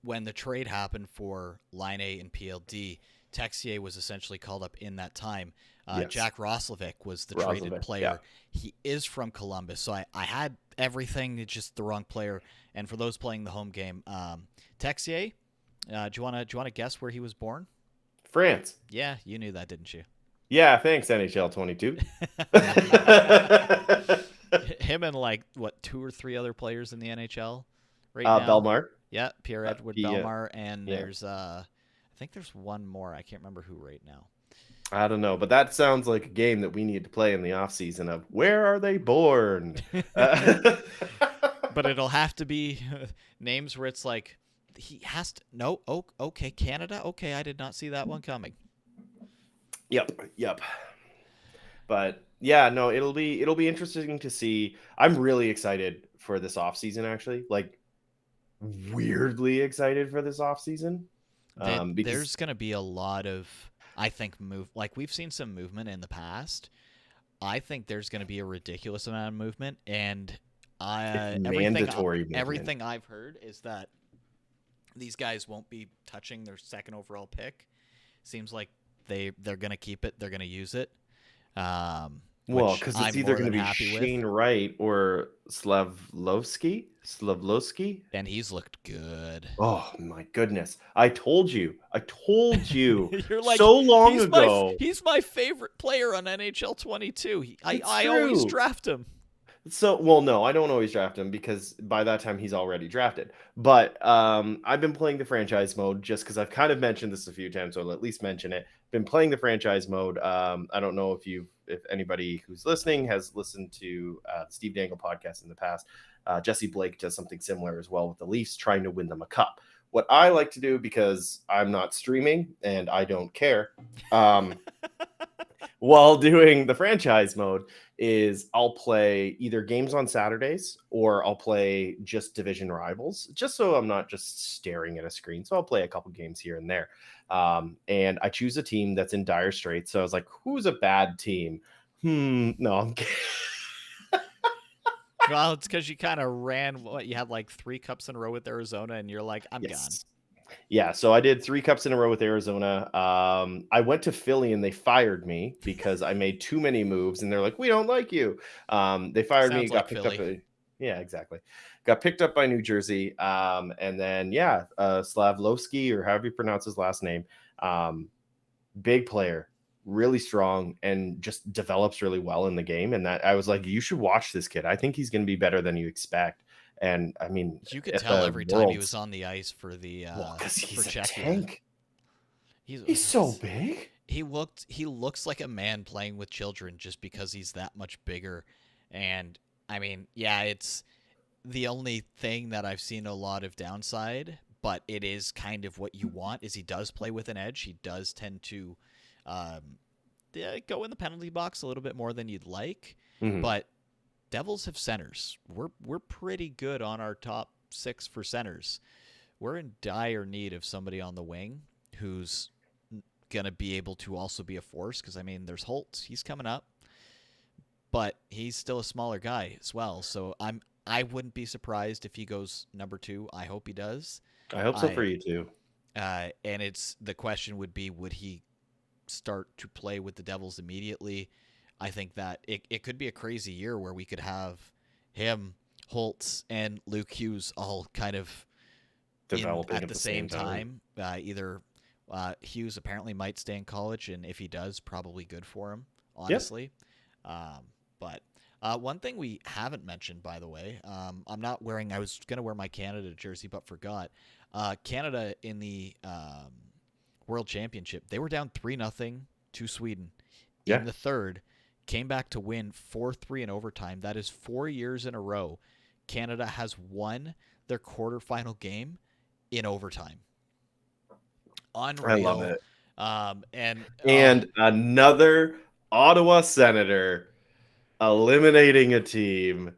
when the trade happened for Line A and PLD, Texier was essentially called up in that time. Yes. Jack Roslovic was the traded Roslovic. Yeah. player. He is from Columbus, so I had everything, it's just the wrong player. And for those playing the home game, Texier, do you want to guess where he was born? France. Yeah, you knew that, didn't you? Yeah, thanks, NHL 22. Him and like what 2 or 3 other players in the NHL right now. Belmar. Yeah, Pierre-Edouard He, Bellemare, and yeah. there's I think there's one more. I can't remember who right now. I don't know, but that sounds like a game that we need to play in the off season of where are they born? But it'll have to be names where it's like he has to. No, oh, okay, Canada. Okay, I did not see that one coming. Yep. But yeah, no, it'll be interesting to see. I'm really excited for this off season, actually. Like weirdly excited for this off season. Because There's going to be a lot of, I think, like we've seen some movement in the past. I think there's going to be a ridiculous amount of movement, and it's mandatory movement. everything I've heard is that these guys won't be touching their second overall pick. Seems like they're going to keep it. They're going to use it. Well, because it's either going to be Shane Wright or Slavlovsky, and he's looked good. Oh my goodness! I told you You're like, so long ago. He's my favorite player on NHL 22. I always draft him. So, well, no, I don't always draft him because by that time he's already drafted. But I've been playing the franchise mode just because I've kind of mentioned this a few times, so I'll at least mention it. Been playing the franchise mode. I don't know if anybody who's listening has listened to the Steve Dangle podcast in the past. Jesse Blake does something similar as well with the Leafs, trying to win them a cup. What I like to do, because I'm not streaming and I don't care, while doing the franchise mode, is I'll play either games on Saturdays or I'll play just division rivals, just so I'm not just staring at a screen. So I'll play a couple games here and there. And I choose a team that's in dire straits. So I was like, who's a bad team? No, I'm kidding. Well, it's because you kind of ran you had like 3 cups in a row with Arizona, and you're like, I'm gone. Yeah, so I did 3 cups in a row with Arizona. I went to Philly and they fired me because I made too many moves, and they're like, "We don't like you." They fired me. Got picked up. Yeah, exactly. Got picked up by New Jersey, and then Slavlovsky, or however you pronounce his last name, big player, really strong, and just develops really well in the game. And that I was like, you should watch this kid. I think he's going to be better than you expect. And I mean, you could tell every time he was on the ice for the because he's for a tank. He's so big. He looks like a man playing with children just because he's that much bigger. And I mean, yeah, it's the only thing that I've seen a lot of downside, but it is kind of what you want. Is he does play with an edge. He does tend to go in the penalty box a little bit more than you'd like, but Devils have centers. We're pretty good on our top 6 for centers. We're in dire need of somebody on the wing who's going to be able to also be a force, because, I mean, there's Holtz. He's coming up, but he's still a smaller guy as well. So I wouldn't be surprised if he goes number 2. I hope he does. I hope so for you too. And it's the question would be, would he start to play with the Devils immediately? I think that it could be a crazy year where we could have him, Holtz, and Luke Hughes all kind of developing at the same time. Either Hughes apparently might stay in college, and if he does, probably good for him, honestly. Yep. But one thing we haven't mentioned, by the way, I was going to wear my Canada jersey but forgot. Canada in the World Championship, they were down 3-0 to Sweden in the third. Came back to win 4-3 in overtime. That is 4 years in a row Canada has won their quarterfinal game in overtime. Unreal. I love it. And another Ottawa Senator eliminating a team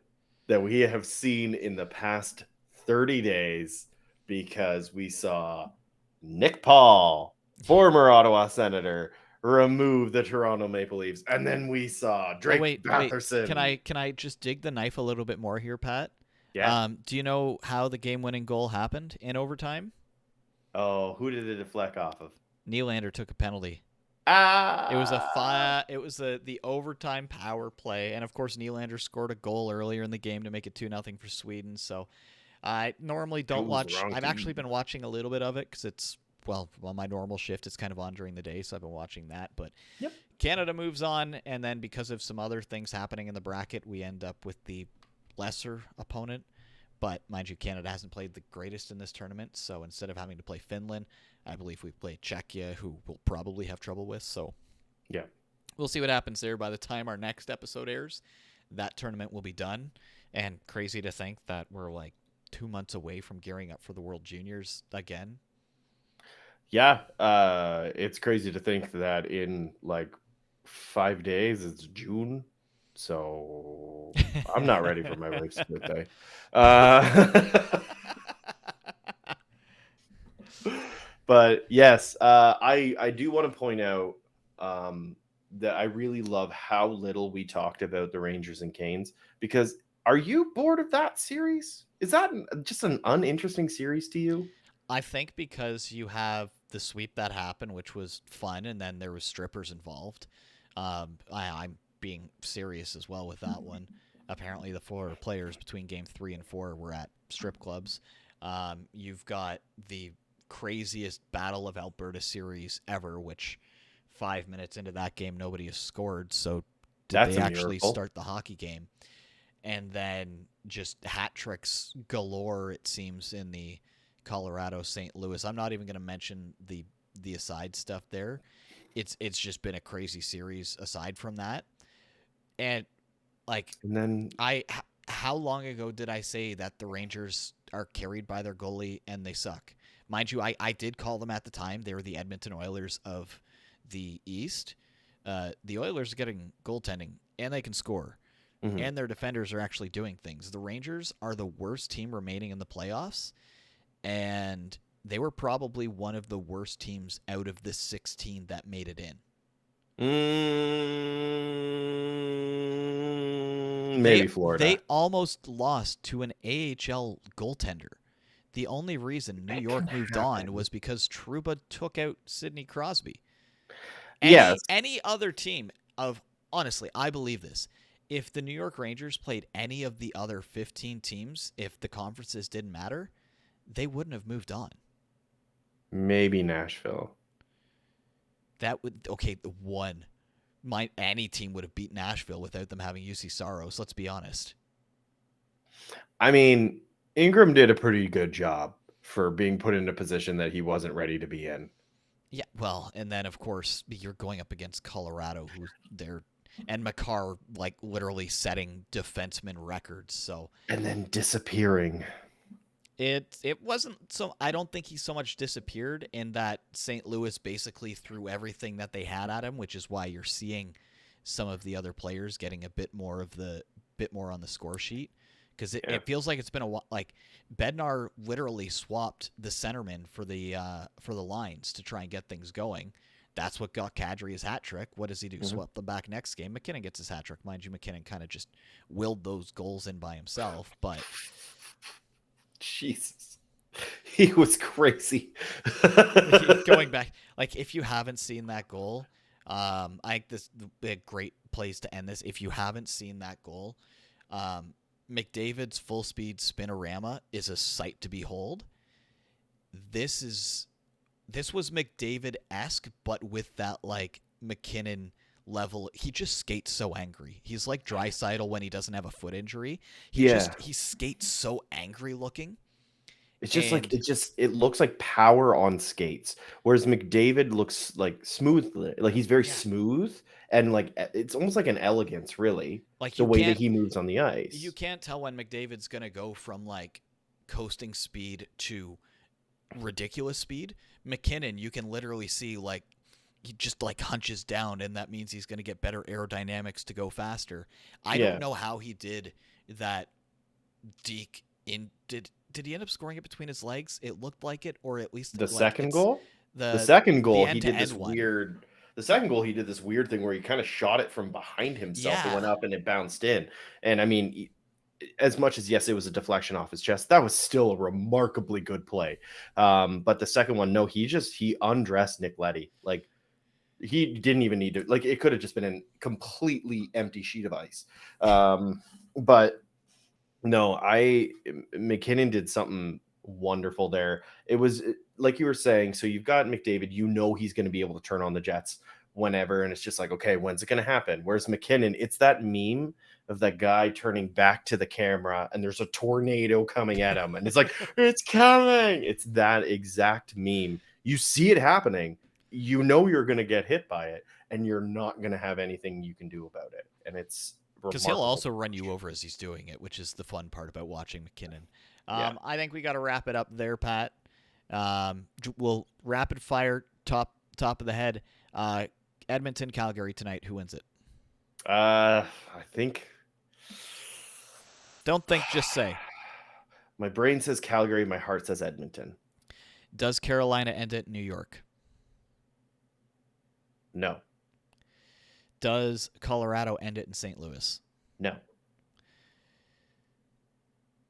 that we have seen in the past 30 days, because we saw Nick Paul, former Ottawa Senator, remove the Toronto Maple Leafs, and then we saw Drake Batherson. Can I just dig the knife a little bit more here, Pat? Yeah. Do you know how the game-winning goal happened in overtime? Oh, who did it deflect off of? Nylander took a penalty. It was the overtime power play, and of course Nylander scored a goal earlier in the game to make it 2-0 for Sweden. So I normally don't watch. I've actually been watching a little bit of it because it's. Well, on my normal shift, it's kind of on during the day, so I've been watching that. But Canada moves on, and then because of some other things happening in the bracket, we end up with the lesser opponent. But mind you, Canada hasn't played the greatest in this tournament, so instead of having to play Finland, I believe we've played Czechia, who we'll probably have trouble with. So Yeah. we'll see what happens there. By the time our next episode airs, that tournament will be done. And crazy to think that we're like 2 months away from gearing up for the World Juniors again. Yeah, it's crazy to think that in like 5 days it's June, so I'm not ready for my wife's birthday. But yes, I do want to point out that I really love how little we talked about the Rangers and Canes, because are you bored of that series? Is that just an uninteresting series to you? I think because you have the sweep that happened, which was fun, and then there was strippers involved. I'm being serious as well with that one. Apparently, the 4 players between game 3 and 4 were at strip clubs. You've got the craziest Battle of Alberta series ever, which 5 minutes into that game, nobody has scored. So did That's they a actually miracle. start the hockey game? And then just hat tricks galore, it seems, in the Colorado St. Louis. I'm not even going to mention the aside stuff there. It's just been a crazy series aside from that. And like And then how long ago did I say that the Rangers are carried by their goalie and they suck? Mind you, I did call them at the time. They were the Edmonton Oilers of the East. The Oilers are getting goaltending and they can score. mhm. And their defenders are actually doing things. The Rangers are the worst team remaining in the playoffs, and they were probably one of the worst teams out of the 16 that made it in. Maybe They Florida. almost lost to an AHL goaltender. The only reason New It York can moved on happen. was because Trouba took out Sidney Crosby. Yes. Any other team of honestly, I believe this. If the New York Rangers played any of the other 15 teams, if the conferences didn't matter, they wouldn't have moved on. Maybe Nashville. That would okay, the one. Any team would have beat Nashville without them having UC Saros, let's be honest. I mean, Ingram did a pretty good job for being put in a position that he wasn't ready to be in. Yeah, well, and then of course you're going up against Colorado, who they're and Makar like literally setting defenseman records. So And then disappearing. it wasn't so. I don't think he so much disappeared in that St. Louis basically threw everything that they had at him, which is why you're seeing some of the other players getting a bit more on the score sheet, because Yeah. it feels like it's been a while. Like Bednar literally swapped the centerman for the lines to try and get things going. That's what got Kadri his hat trick. What does he do? Mhm. Swap them back next game. McKinnon gets his hat trick. Mind you, McKinnon kind of just willed those goals in by himself. But Jesus. He was crazy. going back, like if you haven't seen that goal, I think this a great place to end this. If you haven't seen that goal, McDavid's full speed spinorama is a sight to behold. This was McDavid-esque, but with that like McKinnon level. He just skates so angry. He's like Draisaitl when he doesn't have a foot injury. Yeah. He skates so angry looking. It's just like And it looks like power on skates, whereas McDavid looks like smooth, like he's very yeah, smooth, and like it's almost like an elegance, really, like the way that he moves on the you ice. can't tell when McDavid's gonna go from like coasting speed to ridiculous speed. McKinnon, you can literally see like he just like hunches down, and that means he's gonna get better aerodynamics to go faster. I don't Yeah, know how he did that. Deke in did he end up scoring it between his legs? It looked like it, or at least the like second it's goal, the the second the goal, he end to did end this one. weird. The second goal, he did this weird thing where he kind of shot it from behind himself. It went Yeah, up and it bounced in, and I mean, as much as yes, it was a deflection off his chest, that was still a remarkably good play. But the second one, no, he undressed Nick Leddy. Like he didn't even need to. Like it could have just been a completely empty sheet of ice. But no, McKinnon did something wonderful there. It was like you were saying. So you've got McDavid. You know he's going to be able to turn on the Jets whenever, and it's just like, okay, when's it going to happen? Where's McKinnon? It's that meme of that guy turning back to the camera and there's a tornado coming at him and it's like, it's coming. It's that exact meme. You see it happening, you know you're going to get hit by it, and you're not going to have anything you can do about it. And it's because he'll also run you over as he's doing it, which is the fun part about watching McKinnon. Yeah. I think we got to wrap it up there, Pat. We'll rapid fire top of the head. Edmonton, Calgary tonight. Who wins it? I think. Don't think, just say. My brain says Calgary. My heart says Edmonton. Does Carolina end it in New York? No. Does Colorado end it in St. Louis? No.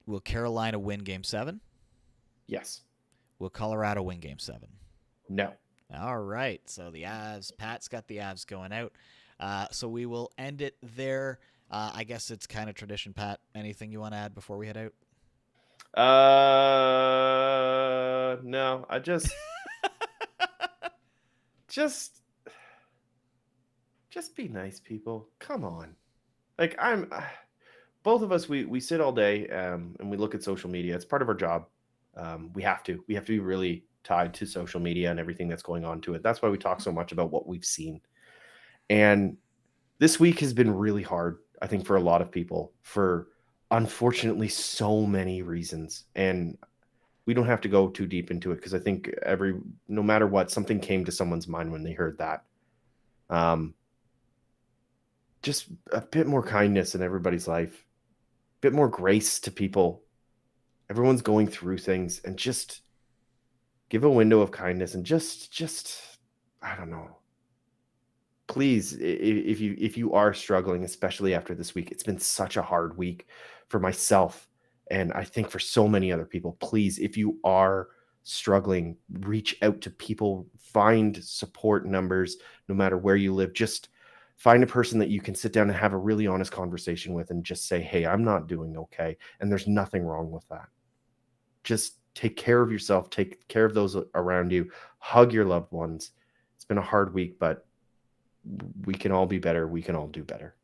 Will Carolina win Game 7? Yes. Will Colorado win Game 7? No. All right. So the Avs, Pat's got the Avs going out. So we will end it there. I guess it's kind of tradition, Pat. Anything you want to add before we head out? No. I just be nice, people. Come on. Like, both of us, we sit all day and we look at social media. It's part of our job. We have to be really tied to social media and everything that's going on to it. That's why we talk so much about what we've seen. And this week has been really hard, I think, for a lot of people, for unfortunately so many reasons. And we don't have to go too deep into it, because I think no matter what, something came to someone's mind when they heard that. Just a bit more kindness in everybody's life, a bit more grace to people. Everyone's going through things, and just give a window of kindness, and just I don't know. Please, if you are struggling, especially after this week, it's been such a hard week for myself, and I think for so many other people. Please, if you are struggling, reach out to people, find support numbers, no matter where you live. Just find a person that you can sit down and have a really honest conversation with, and just say, hey, I'm not doing okay. And there's nothing wrong with that. Just take care of yourself, take care of those around you, hug your loved ones. It's been a hard week, but we can all be better. We can all do better.